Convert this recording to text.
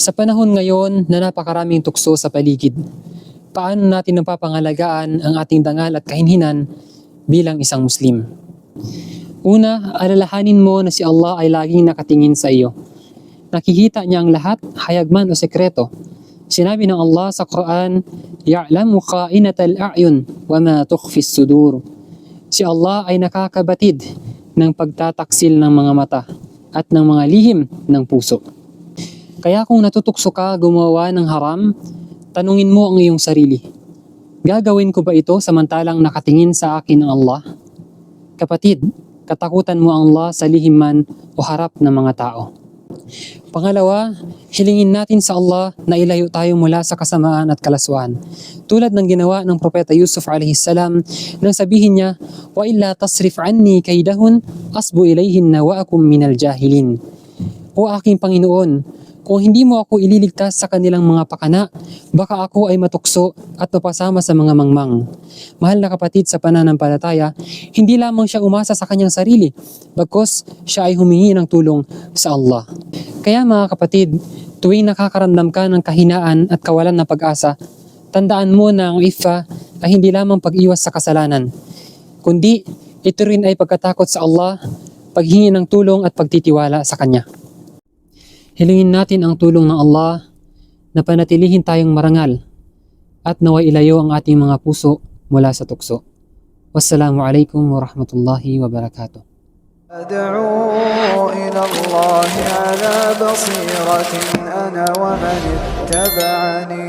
Sa panahon ngayon na napakaraming tukso sa paligid, paano natin napapangalagaan ang ating dangal at kahinhinan bilang isang Muslim? Una, alalahanin mo na si Allah ay laging nakatingin sa iyo. Nakikita niya ang lahat, hayag man o sekreto. Sinabi ng Allah sa Quran, "Ya'lamu kha'inatal a'yun wa ma tukhfis sudur." Si Allah ay nakakabatid ng pagtataksil ng mga mata at ng mga lihim ng puso. Kaya kung natutukso ka gumawa ng haram, tanungin mo ang iyong sarili. Gagawin ko ba ito samantalang nakatingin sa akin ang Allah? Kapatid, katakutan mo ang Allah sa lihim man o harap ng mga tao. Pangalawa, hilingin natin sa Allah na ilayo tayo mula sa kasamaan at kalaswaan. Tulad ng ginawa ng Propeta Yusuf a.s. nang sabihin niya, "Wa illa tasrif anni kaydahun asbu ilayhinna wa akum minal jahilin." O aking Panginoon, kung hindi mo ako ililigtas sa kanilang mga pakana, baka ako ay matukso at mapasama sa mga mangmang. Mahal na kapatid sa pananampalataya, hindi lamang siya umasa sa kanyang sarili, bagkus siya ay humingi ng tulong sa Allah. Kaya mga kapatid, tuwing nakakaramdam ka ng kahinaan at kawalan ng pag-asa, tandaan mo na ang iffa ay hindi lamang pag-iwas sa kasalanan, kundi ito rin ay pagkatakot sa Allah, paghingi ng tulong at pagtitiwala sa Kanya. Hilingin natin ang tulong ng Allah na panatilihin tayong marangal at naway ilayo ang ating mga puso mula sa tukso. Wassalamualaikum warahmatullahi wabarakatuh. أدعو إلى الله على بصيرة أنا ومن اتبعني